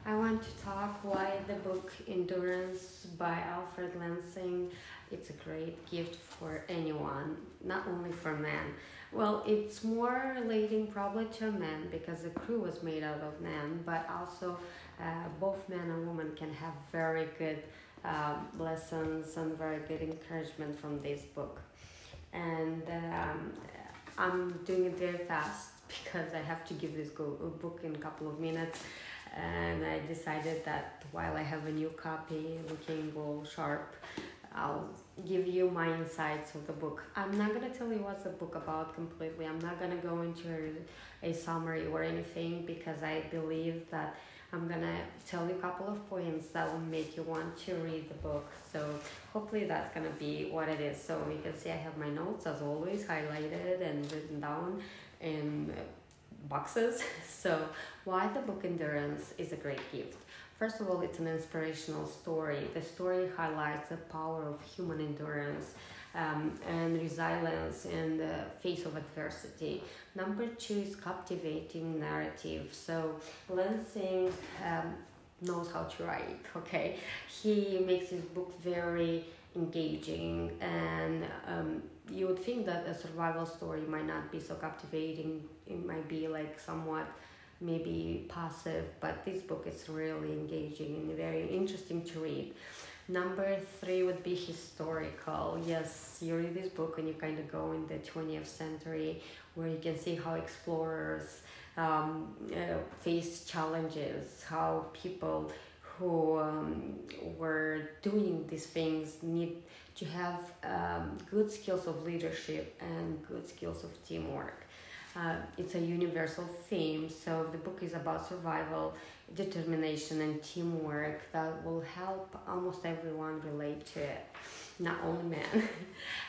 I want to talk why the book Endurance by Alfred Lansing. It's a great gift for anyone, not only for men. Well, it's more relating probably to men because the crew was made out of men, but also both men and women can have very good lessons and very good encouragement from this book. And I'm doing it very fast because I have to give this book in a couple of minutes. And I decided that while I have a new copy, we can go sharp. I'll give you my insights of the book. I'm not going to tell you what's the book about completely. I'm not going to go into a summary or anything because I believe that I'm going to tell you a couple of points that will make you want to read the book. So hopefully that's going to be what it is. So you can see I have my notes as always highlighted and written down in boxes. So why the book Endurance is a great gift. First of all, it's an inspirational story. The story highlights the power of human endurance and resilience in the face of adversity. Number two is captivating narrative. So Lansing knows how to write, okay? He makes his book very engaging, and you would think that a survival story might not be so captivating. It might be like somewhat maybe passive, but this book is really engaging and very interesting to read. Number three would be historical. Yes, you read this book and you kind of go in the 20th century where you can see how explorers faced challenges, how people who were doing these things need to have good skills of leadership and good skills of teamwork. It's a universal theme, so the book is about survival, determination, and teamwork that will help almost everyone relate to it, not only men.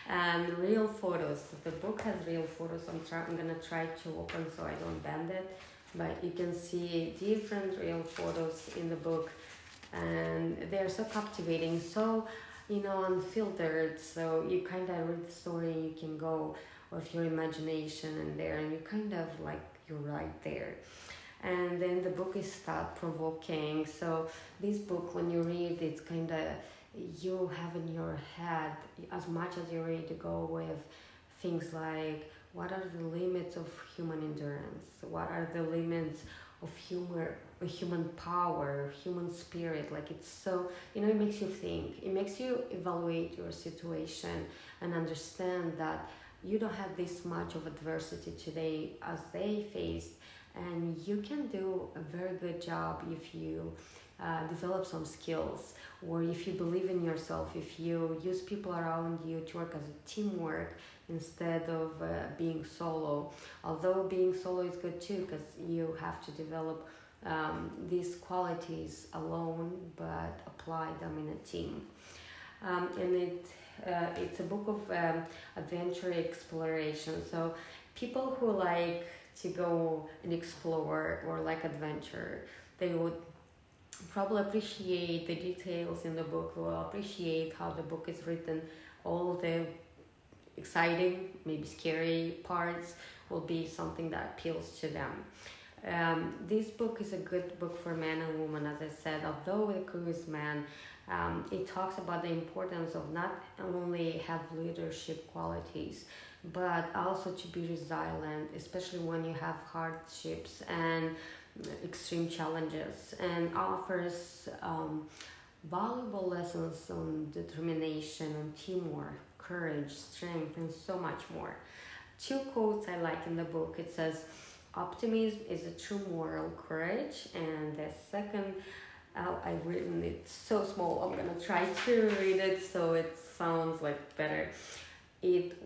And real photos. The book has real photos. I'm gonna try to open so I don't bend it, but you can see different real photos in the book, and they're so captivating, so unfiltered. So you kind of read the story and you can go with your imagination in there, and you kind of like you're right there. And then the book is thought-provoking. So this book, when you read, it's kind of you have in your head as much as you're ready to go with things like what are the limits of human endurance, what are the limits of human power, human spirit. Like it's so it makes you think, it makes you evaluate your situation and understand that you don't have this much of adversity today as they faced, and you can do a very good job if you develop some skills, or if you believe in yourself, if you use people around you to work as a teamwork instead of being solo. Although being solo is good too, because you have to develop these qualities alone, but apply them in a team. And it's a book of adventure exploration. So people who like to go and explore or like adventure, they would probably appreciate the details in the book, will appreciate how the book is written. All the exciting, maybe scary parts will be something that appeals to them. This book is a good book for men and women, as I said. Although the crew is men, it talks about the importance of not only have leadership qualities, but also to be resilient, especially when you have hardships and extreme challenges, and offers valuable lessons on determination, on teamwork, courage, strength, and so much more. Two quotes I like in the book. It says, "Optimism is a true moral courage," and the second, I've written it so small, I'm gonna try to read it so it sounds like better. It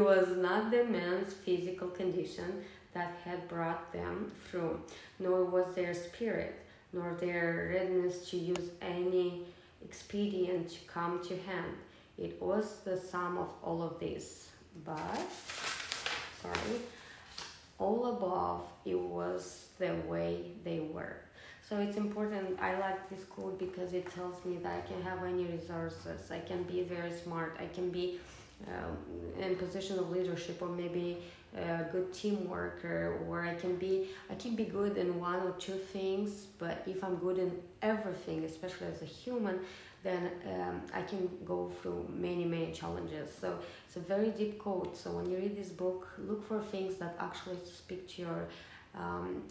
was not the man's physical condition that had brought them through, nor was their spirit, nor their readiness to use any expedient to come to hand. It was the sum of all of this. But, all above, it was the way they were. So it's important. I like this quote because it tells me that I can have any resources. I can be very smart. I can be in position of leadership, or maybe a good team worker, or I can be good in one or two things, but if I'm good in everything, especially as a human, then I can go through many challenges. So it's a very deep quote. So when you read this book, look for things that actually speak to your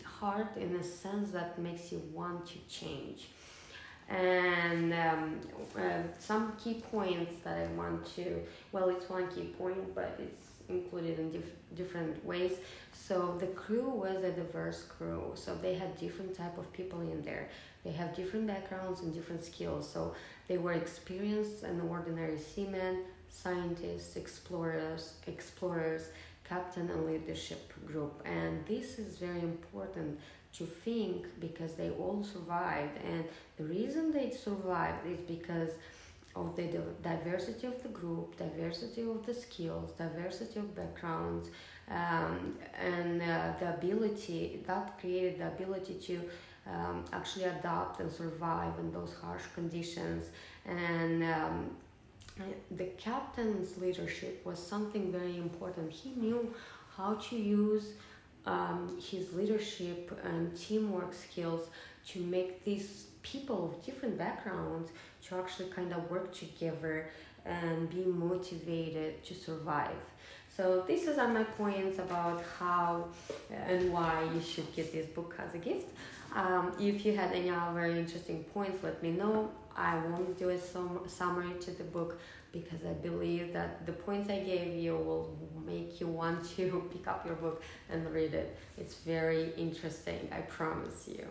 heart in a sense that makes you want to change. And some key points that I want to, well, it's one key point, but it's included in different ways. So the crew was a diverse crew, so they had different type of people in there. They have different backgrounds and different skills. So they were experienced and ordinary seamen, scientists, explorers, captain and leadership group. And this is very important to think, because they all survived, and the reason they survived is because of the diversity of the group, diversity of the skills, diversity of backgrounds, and the ability that created the ability to actually adapt and survive in those harsh conditions. And the captain's leadership was something very important. He knew how to use his leadership and teamwork skills to make these people of different backgrounds to actually kind of work together and be motivated to survive. So these are my points about how and why you should get this book as a gift. If you had any other interesting points, let me know. I won't do a summary to the book, because I believe that the points I gave you will make you want to pick up your book and read it. It's very interesting, I promise you.